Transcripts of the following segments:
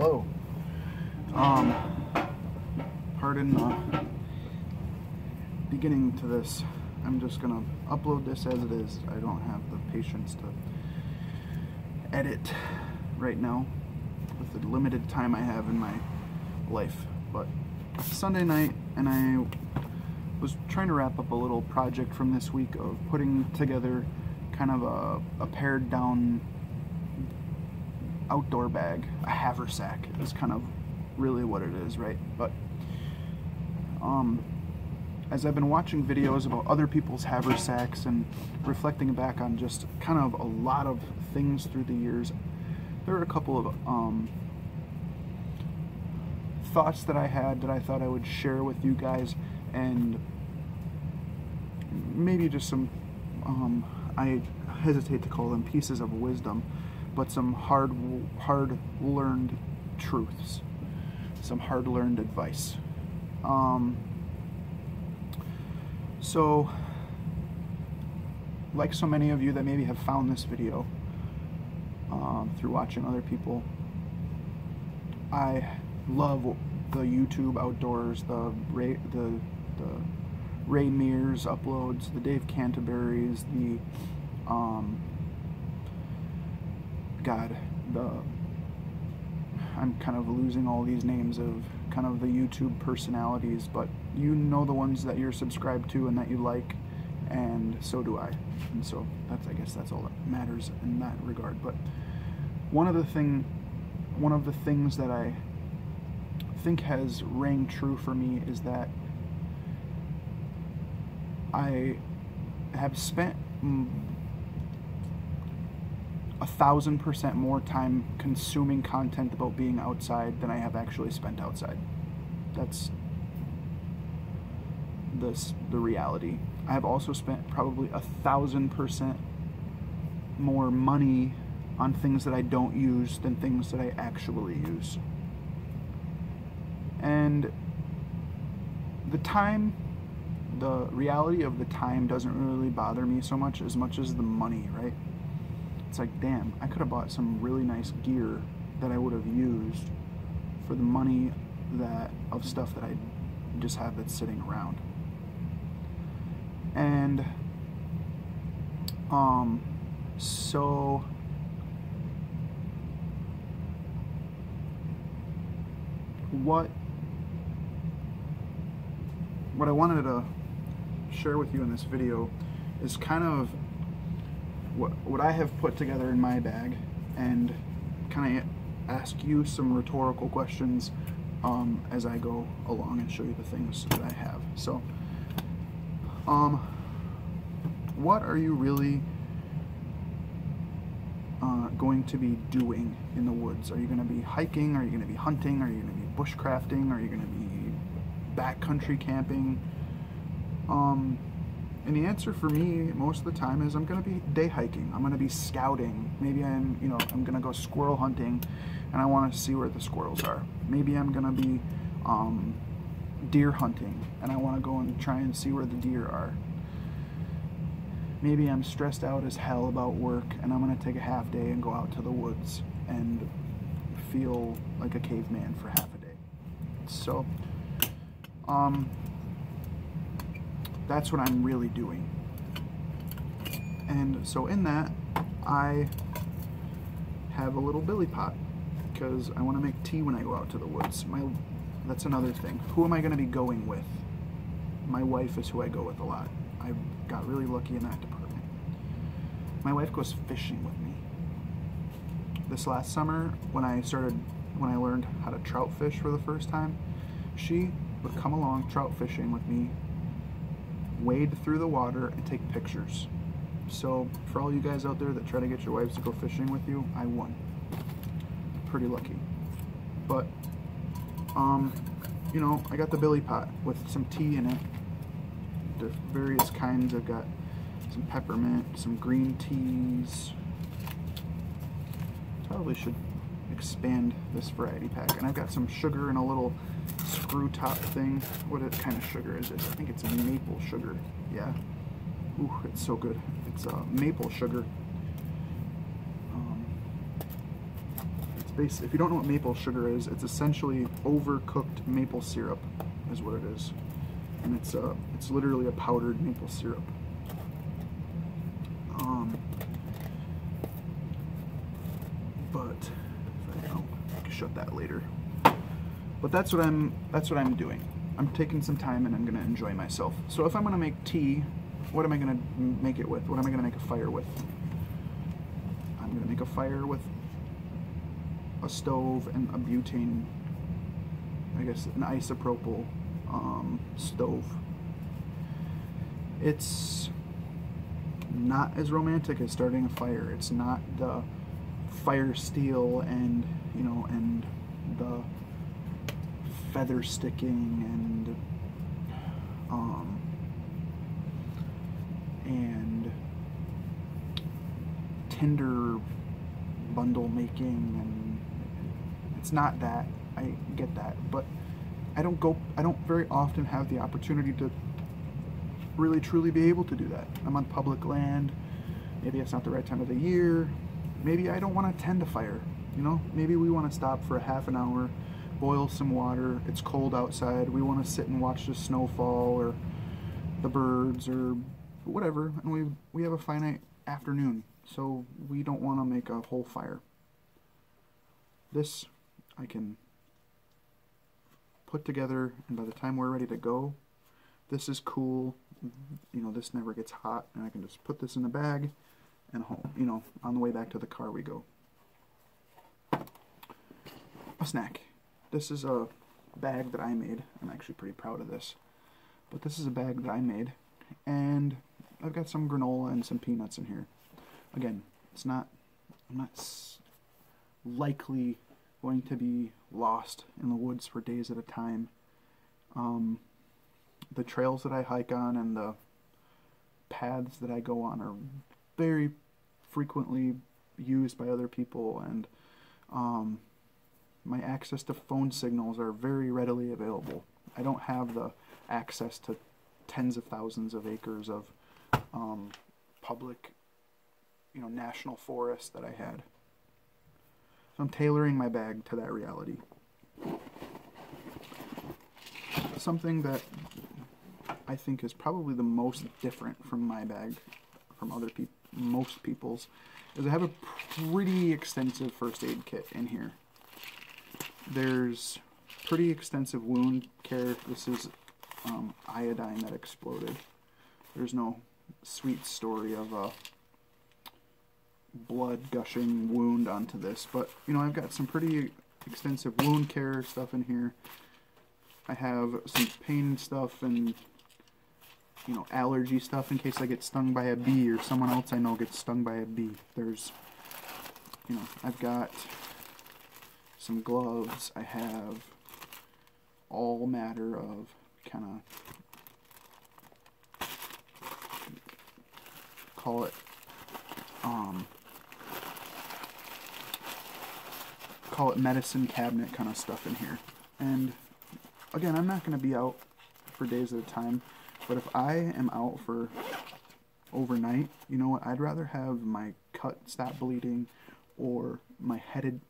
Hello. Pardon the beginning to this. I'm just gonna upload this as it is. I don't have the patience to edit right now with the limited time I have in my life. But Sunday night, and I was trying to wrap up a little project from this week of putting together kind of a pared down outdoor bag. A haversack is kind of really what it is, right? But as I've been watching videos about other people's haversacks and reflecting back on just kind of a lot of things through the years, there are a couple of thoughts that I had that I thought I would share with you guys, and maybe just some I hesitate to call them pieces of wisdom, but some hard-learned truths, some hard-learned advice. So, like so many of you that maybe have found this video through watching other people, I love the YouTube outdoors, the Ray Mears uploads, the Dave Canterbury's, the I'm kind of losing all these names of kind of the YouTube personalities, but you know the ones that you're subscribed to and that you like, and so do I. And so I guess that's all that matters in that regard. But one of the things that I think has rang true for me is that I have spent 1,000% more time consuming content about being outside than I have actually spent outside. That's the reality. I have also spent probably 1,000% more money on things that I don't use than things that I actually use. And the reality of the time doesn't really bother me so much as the money, right? It's like, damn, I could have bought some really nice gear that I would have used for the money of stuff that I just have that's sitting around. And so what I wanted to share with you in this video is kind of what I have put together in my bag, and kind of ask you some rhetorical questions as I go along and show you the things that I have. So, what are you really going to be doing in the woods? Are you going to be hiking? Are you going to be hunting? Are you going to be bushcrafting? Are you going to be backcountry camping? And the answer for me most of the time is I'm going to be day hiking. I'm going to be scouting. Maybe I'm going to go squirrel hunting, and I want to see where the squirrels are. Maybe I'm going to be deer hunting, and I want to go and try and see where the deer are. Maybe I'm stressed out as hell about work, and I'm going to take a half day and go out to the woods and feel like a caveman for half a day. So, that's what I'm really doing. And so in that, I have a little billy pot because I want to make tea when I go out to the woods. That's another thing. Who am I going to be going with? My wife is who I go with a lot. I got really lucky in that department. My wife goes fishing with me. This last summer, when I learned how to trout fish for the first time, she would come along trout fishing with me, wade through the water, and take pictures. So for all you guys out there that try to get your wives to go fishing with you, I won. Pretty lucky. But I got the billy pot with some tea in it, the various kinds. I've got some peppermint, some green teas. Probably should expand this variety pack. And I've got some sugar in a little screw top thing. What kind of sugar is this? I think it's maple sugar. Yeah. Ooh, it's so good. It's maple sugar. It's if you don't know what maple sugar is, it's essentially overcooked maple syrup, is what it is, and it's literally a powdered maple syrup. But if I don't, I can shut that later. But that's what I'm doing. I'm taking some time and I'm gonna enjoy myself. So if I'm gonna make tea, what am I gonna make it with? What am I gonna make a fire with? I'm gonna make a fire with a stove and a butane, I guess an isopropyl stove. It's not as romantic as starting a fire. It's not the fire steel and the feather sticking and tinder bundle making, and it's not that. I get that, but I don't very often have the opportunity to really truly be able to do that. I'm on public land. Maybe it's not the right time of the year. Maybe I don't want to tend a fire. Maybe we want to stop for a half an hour, boil some water. It's cold outside. We want to sit and watch the snowfall or the birds or whatever, and we have a finite afternoon, so we don't want to make a whole fire. This I can put together, and by the time we're ready to go, this is cool. This never gets hot, and I can just put this in a bag, and home. On the way back to the car we go. A snack. This is a bag that I made. I'm actually pretty proud of this, but this is a bag that I made, and I've got some granola and some peanuts in here. Again, I'm not likely going to be lost in the woods for days at a time. The trails that I hike on and the paths that I go on are very frequently used by other people, and my access to phone signals are very readily available. I don't have the access to tens of thousands of acres of public, national forest that I had. So I'm tailoring my bag to that reality. Something that I think is probably the most different from my bag, from most people's, is I have a pretty extensive first aid kit in here. There's pretty extensive wound care. This is iodine that exploded. There's no sweet story of a blood gushing wound onto this, but I've got some pretty extensive wound care stuff in here. I have some pain stuff and allergy stuff in case I get stung by a bee or someone else I know gets stung by a bee. There's I've got some gloves. I have all matter of kind of call it medicine cabinet kind of stuff in here. And again, I'm not going to be out for days at a time, but if I am out for overnight, I'd rather have my cut stop bleeding, or my head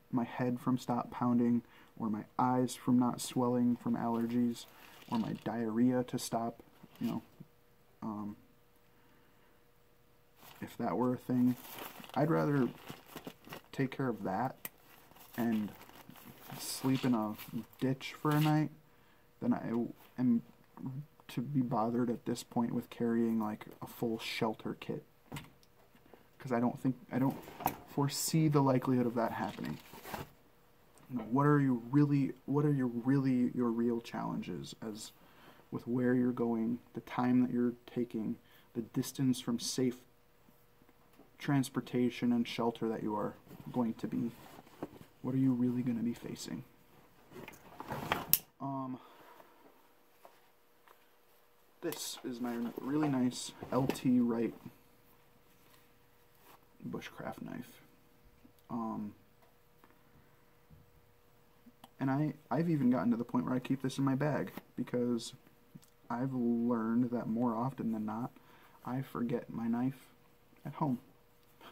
from stop pounding, or my eyes from not swelling from allergies, or my diarrhea to stop, if that were a thing. I'd rather take care of that and sleep in a ditch for a night than I am to be bothered at this point with carrying like a full shelter kit, because I don't foresee the likelihood of that happening. What are your real challenges as with where you're going, the time that you're taking, the distance from safe transportation and shelter that you are going to be? What are you really going to be facing? This is my really nice LT Wright bushcraft knife. And I've even gotten to the point where I keep this in my bag, because I've learned that more often than not, I forget my knife at home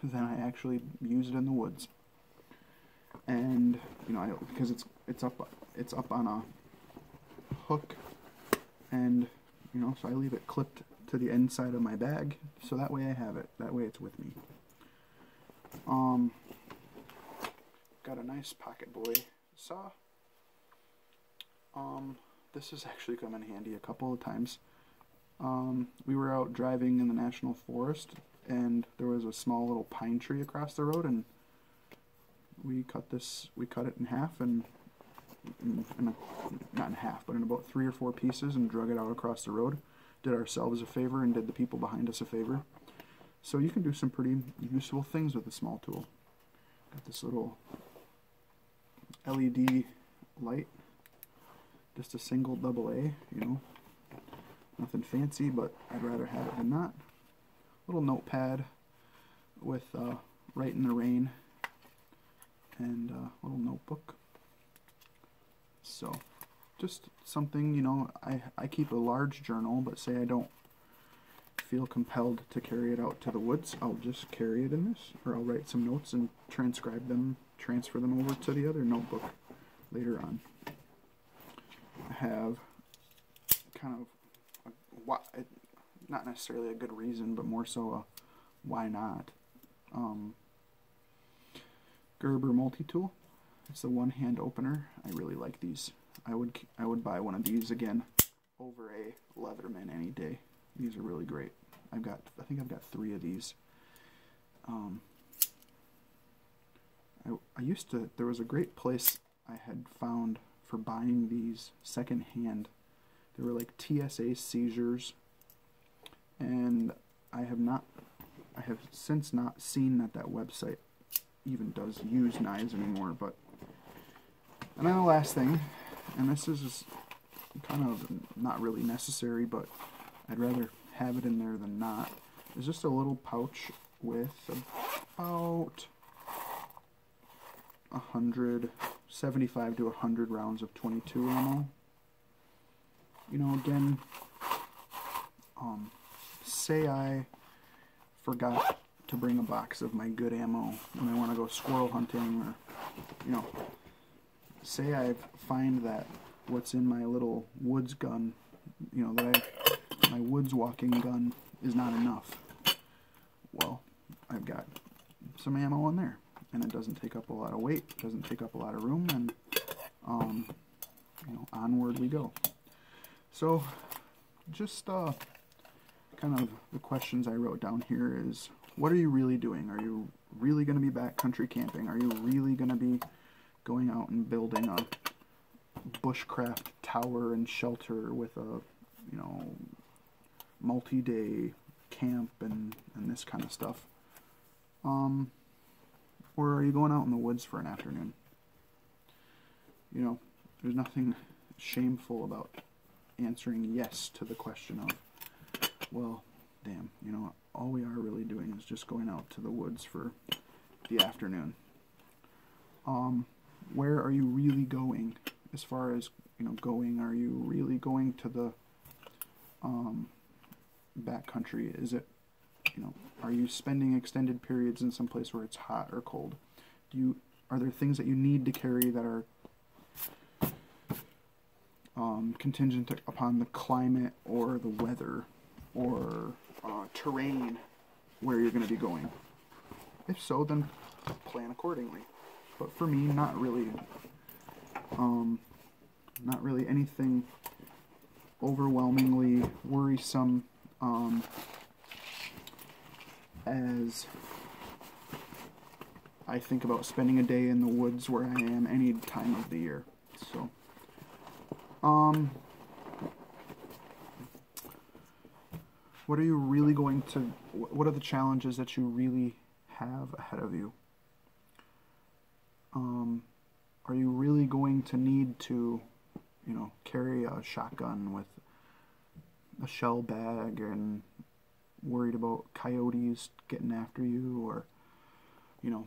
than I actually use it in the woods. and you know, because it's up on a hook, and you know, so I leave it clipped to the inside of my bag, so that way I have it. That way it's with me. Got a nice Pocket Boy saw. This has actually come in handy a couple of times. We were out driving in the National Forest, and there was a small little pine tree across the road, and we cut it in half, and not in half, but in about 3 or 4 pieces, and drug it out across the road. Did ourselves a favor and did the people behind us a favor. So you can do some pretty useful things with a small tool. Got this little LED light, just a single AA, you know, nothing fancy, but I'd rather have it than not. Little notepad with Write in the Rain, and a little notebook. So just something, you know, I keep a large journal, but say I don't feel compelled to carry it out to the woods, I'll just carry it in this, or I'll write some notes and transcribe them, transfer them over to the other notebook later on. I have kind of not necessarily a good reason, but more so a why not. Gerber multi-tool. It's the one-hand opener. I really like these. I would buy one of these again over a Leatherman any day. These are really great. I think I've got 3 of these. There was a great place I had found for buying these second-hand. They were like TSA Seizures, and I have since not seen that website even does use knives anymore. But, and then the last thing, and this is kind of not really necessary, but I'd rather have it in there than not, is just a little pouch with about 75 to 100 rounds of .22 ammo. You know, again, say I forgot to bring a box of my good ammo and I want to go squirrel hunting, or, you know, say I find that what's in my little woods gun, you know, my woods walking gun is not enough. Well, I've got some ammo in there, and it doesn't take up a lot of weight, doesn't take up a lot of room, and you know, onward we go. So, just kind of the questions I wrote down here is, what are you really doing? Are you really going to be backcountry camping? Are you really going to be going out and building a bushcraft tower and shelter with a, you know, multi-day camp and this kind of stuff? Or are you going out in the woods for an afternoon? You know, there's nothing shameful about answering yes to the question of, well, damn, you know, all we are really doing is just going out to the woods for the afternoon. Where are you really going? As far as, you know, going, are you really going to the backcountry? Is it, you know, are you spending extended periods in some place where it's hot or cold? Are there things that you need to carry that are contingent upon the climate or the weather or terrain where you're going to be going? If so, then plan accordingly. But for me, not really anything overwhelmingly worrisome as I think about spending a day in the woods where I am any time of the year. So, what are you really going to, what are the challenges that you really have ahead of you? Are you really going to need to, you know, carry a shotgun with a shell bag and worried about coyotes getting after you? Or, you know,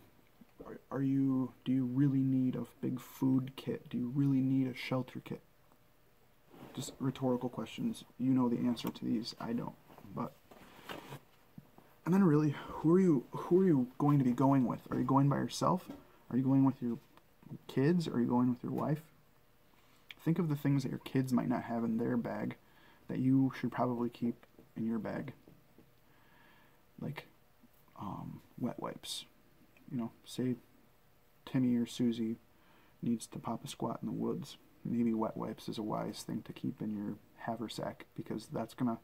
do you really need a big food kit? Do you really need a shelter kit? Just rhetorical questions. You know the answer to these. I don't. But, and then really, who are you going to be going with? Are you going by yourself? Are you going with your kids, or are you going with your wife? Think of the things that your kids might not have in their bag that you should probably keep in your bag. Like wet wipes. You know, say Timmy or Susie needs to pop a squat in the woods. Maybe wet wipes is a wise thing to keep in your haversack, because that's going to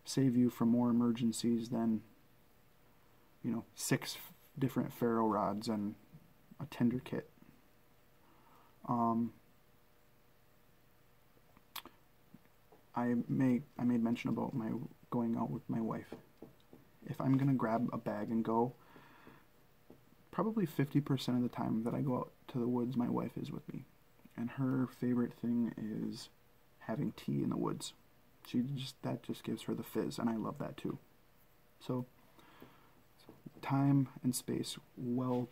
save you from more emergencies than, you know, 6 different ferro rods and a tinder kit. I made mention about my going out with my wife. If I'm gonna grab a bag and go, probably 50% of the time that I go out to the woods, my wife is with me, and her favorite thing is having tea in the woods. That just gives her the fizz, and I love that too. So time and space well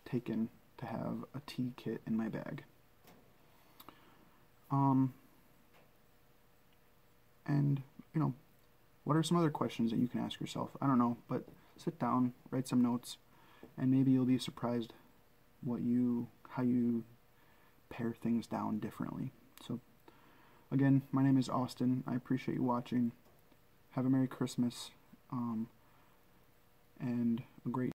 taken to have a tea kit in my bag. And, you know, what are some other questions that you can ask yourself? I don't know, but sit down, write some notes, and maybe you'll be surprised how you pare things down differently. So, again, my name is Austin. I appreciate you watching. Have a Merry Christmas, and a great